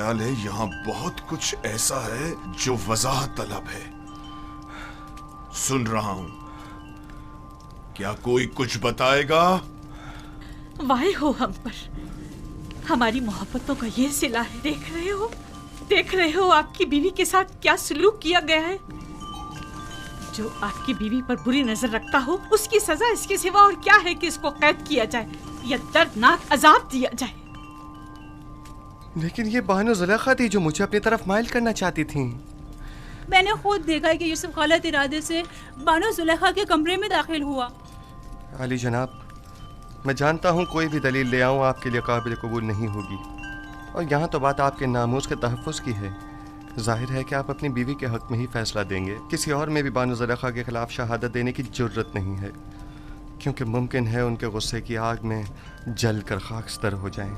ख्याल है यहाँ बहुत कुछ ऐसा है जो वजाहत तलब है। सुन रहा हूं, क्या कोई कुछ बताएगा? वाहे हो हम पर, हमारी मोहब्बतों का ये सिला है। देख रहे हो आपकी बीवी के साथ क्या सलूक किया गया है। जो आपकी बीवी पर बुरी नजर रखता हो, उसकी सजा इसके सिवा और क्या है कि इसको कैद किया जाए या दर्दनाक अजाब दिया जाए। लेकिन ये बानो जुलेखा थी जो मुझे अपनी तरफ माइल करना चाहती थी। मैंने खुद देखा है कि यूसुफ गलत इरादे से बानो जुलेखा के कमरे में दाखिल हुआ। अली जनाब, मैं जानता हूँ कोई भी दलील ले आऊँ आपके लिए काबिल कबूल नहीं होगी, और यहाँ तो बात आपके नामूस के तहफ़्फ़ुज़ की है। जाहिर है कि आप अपनी बीवी के हक़ में ही फ़ैसला देंगे। किसी और में भी बानो जुलेखा के ख़िलाफ़ शहादत देने की ज़रूरत नहीं है, क्योंकि मुमकिन है उनके गुस्से की आग में जल कर खाकस्तर हो जाएं।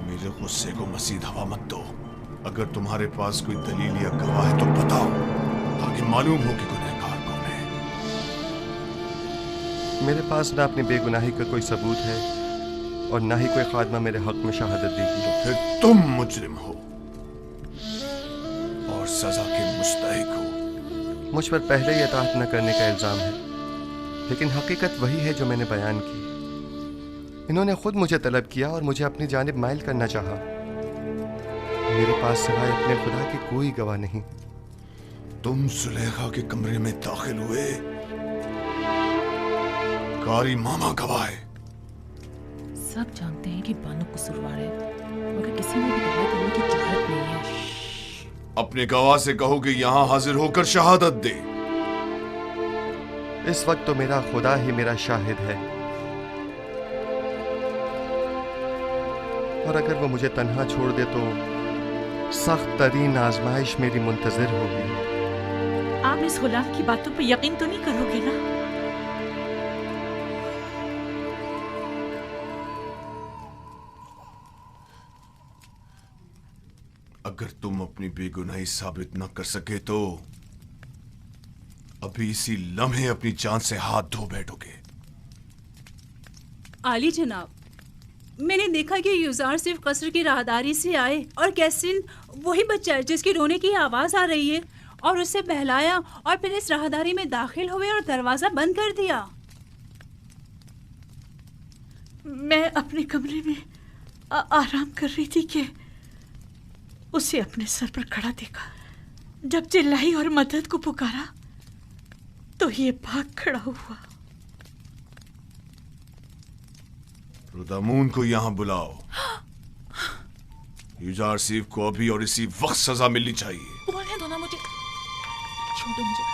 मेरे गुस्से को मज़ीद हवा मत दो। अगर तुम्हारे पास कोई दलील या गवाह है तो बताओ, ताकि मालूम हो कि गुनहगार कौन है। मेरे पास ना अपनी बेगुनाही का कोई सबूत है और ना ही कोई खादमा मेरे हक़ में शहादत देगी। तो फिर तुम मुजरिम हो और सजा के मुस्तहिक हो। मुझ पर पहले ही इताअत न करने का इल्ज़ाम है, लेकिन हकीकत वही है जो मैंने बयान की। इन्होंने खुद मुझे तलब किया और मुझे अपनी जानिब माइल करना चाहा। मेरे पास सिवाय अपने खुदा के कोई गवाह नहीं। तुम जुलेखा के कमरे में दाखिल हुए, कारी मामा गवाह है। सब जानते हैं कि बानो कसूरवार है, मगर किसी ने भी गवाह देने की जुर्रत नहीं है। अपने गवाह से कहो कि यहाँ हाजिर होकर शहादत दे। इस वक्त तो मेरा खुदा ही मेरा शाहिद है, और अगर वो मुझे तन्हा छोड़ दे तो सख्त तरीन आजमाइश मेरी मुंतजर होगी। आप इस गुलाम की बातों पर यकीन तो नहीं करोगे ना? अगर तुम अपनी बेगुनाही साबित न कर सके तो अभी इसी लम्हे अपनी जान से हाथ धो बैठोगे। आली जनाब, मैंने देखा कि युजार सिर्फ कसर की राहदारी से आए और कैसिन वही बच्चा है जिसकी रोने की आवाज आ रही है, और उसे बहलाया और फिर इस राहदारी में दाखिल हुए और दरवाजा बंद कर दिया। मैं अपने कमरे में आराम कर रही थी कि उसे अपने सर पर खड़ा देखा। जब चिल्लाई और मदद को पुकारा तो ये भाग खड़ा हुआ। रुदामून को यहाँ बुलाओ। युजार सीफ को अभी और इसी वक्त सजा मिलनी चाहिए। बोलने दो ना मुझे, छोड़ो मुझे।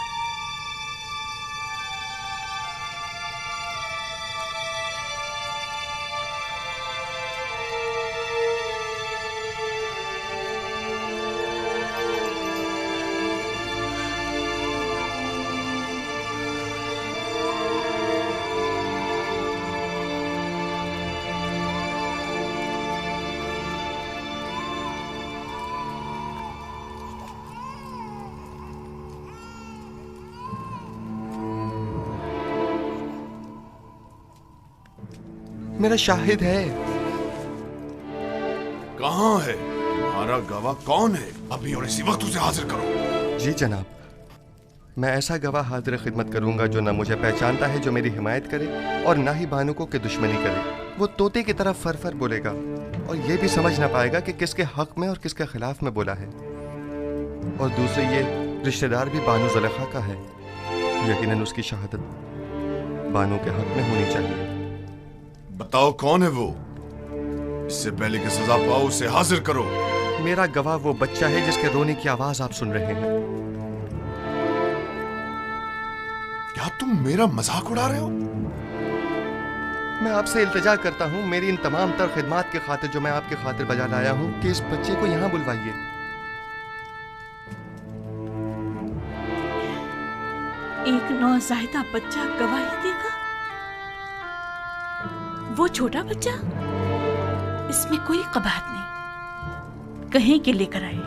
मेरा शाहिद है। कहाँ है तुम्हारा गवाह? कौन है? अभी और इसी वक्त उसे हाजिर करो। जी जनाब, मैं ऐसा गवाह हाजिर खिदमत करूंगा जो ना मुझे पहचानता है, जो मेरी हिमायत करे, और ना ही बानुको की दुश्मनी करे। वो तोते की तरफ फर फर बोलेगा और ये भी समझ ना पाएगा कि किसके हक में और किसके खिलाफ में बोला है। और दूसरे ये रिश्तेदार भी बानो जुलेखा का है। यकीनन उसकी शहादत बानो के हक में होनी चाहिए। बताओ कौन है वो? इससे पहले कि सजा पाओ उसे हाजिर करो। मेरा गवाह वो बच्चा है जिसके रोने की आवाज आप सुन रहे हैं। क्या तुम मेरा मजाक उड़ा रहे हो? मैं आपसे इल्तिजा करता हूँ, मेरी इन तमाम तर खिदमात की खातिर जो मैं आपके खातिर बजा लाया हूँ, कि इस बच्चे को यहाँ बुलवाइए। एक नौज़ायदा बच्चा गवाही देगा? वो छोटा बच्चा? इसमें कोई कबाहत नहीं, कहीं के लेकर आए।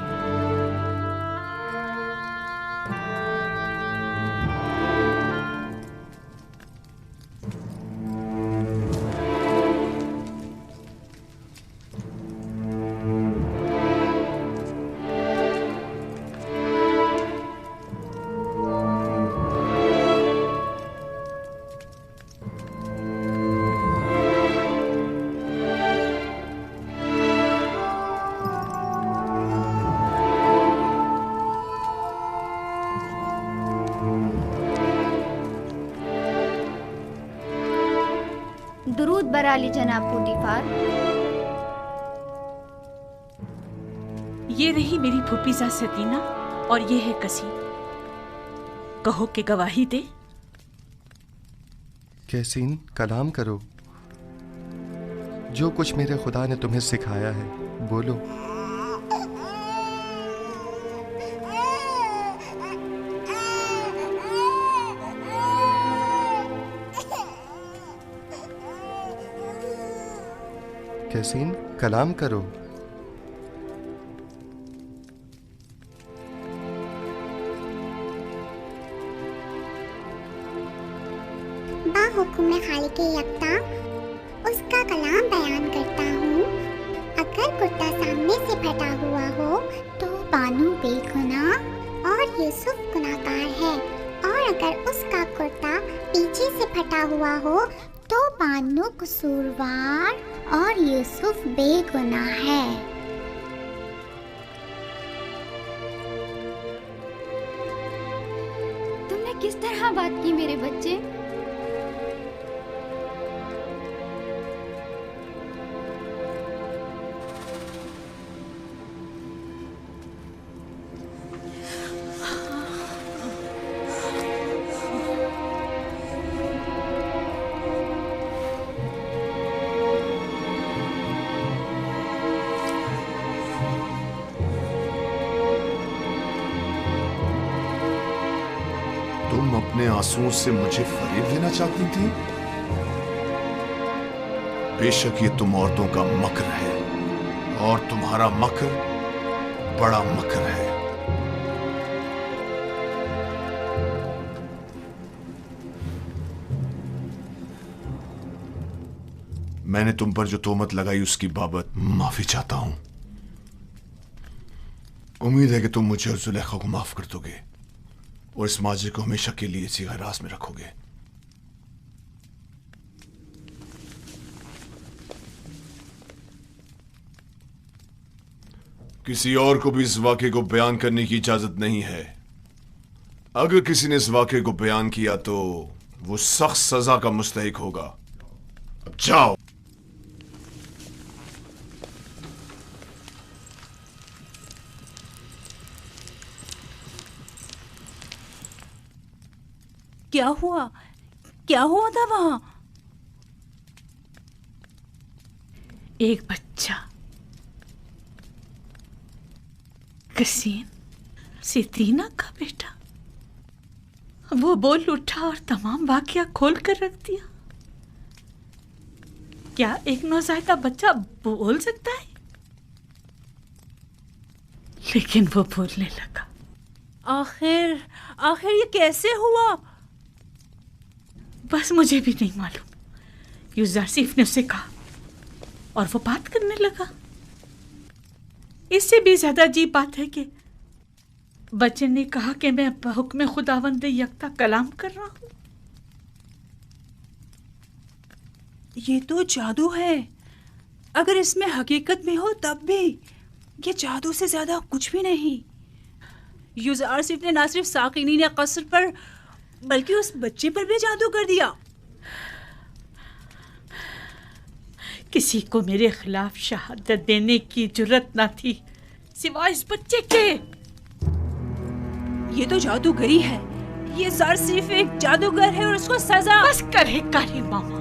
दुरूद बराली जनाब पोतीफार। ये रही मेरी फूफीजा सकीना और ये है कसीम। कहो कि गवाही दे। कैसीन, कलाम करो। जो कुछ मेरे खुदा ने तुम्हें सिखाया है बोलो। कैसीन, कलाम करो। बाहुकुम खालिक यकता उसका कलाम बयान करता हूँ। अगर कुर्ता सामने से फटा हुआ हो तो बानू बेगुनाह और यूसुफ गुनाहगार है, और अगर उसका कुर्ता पीछे से फटा हुआ हो तो बानू कसूरवार और यूसुफ बेगुनाह है। तुमने किस तरह बात की मेरे बच्चे? तुम अपने आंसुओं से मुझे फरेब देना चाहती थी। बेशक ये तुम औरतों का मकर है, और तुम्हारा मकर बड़ा मकर है। मैंने तुम पर जो तोहमत लगाई उसकी बाबत माफी चाहता हूं। उम्मीद है कि तुम मुझे और जुलेखा को माफ कर दोगे और इस माजरे को हमेशा के लिए इसी हिरासत में रखोगे। किसी और को भी इस वाक़े को बयान करने की इजाजत नहीं है। अगर किसी ने इस वाक़े को बयान किया तो वो सख्त सजा का मुस्तहिक होगा। अब जाओ। क्या हुआ? क्या हुआ था वहां? एक बच्चा, कसीम, सितीना का बेटा, वो बोल उठा और तमाम वाकया खोल कर रख दिया। क्या एक नौज़ायदा बच्चा बोल सकता है? लेकिन वो बोलने लगा। आखिर आखिर ये कैसे हुआ? बस मुझे भी नहीं मालूम। यूसुफ ने उसे कहा और वो बात करने लगा। इससे भी ज्यादा अजीब बात है कि बच्चे ने कहा कि मैं हुक्म खुदावंद यकता कलाम कर रहा हूं। ये तो जादू है। अगर इसमें हकीकत में हो तब भी ये जादू से ज्यादा कुछ भी नहीं। यूसुफ ने ना सिर्फ साकिनीन कसर पर बल्कि उस बच्चे पर भी जादू कर दिया। किसी को मेरे खिलाफ शहादत देने की जुर्रत न थी सिवाय इस बच्चे के। ये तो जादूगरी है। ये ज़र सिर्फ एक जादूगर है और उसको सजा। बस करे कारी मामा।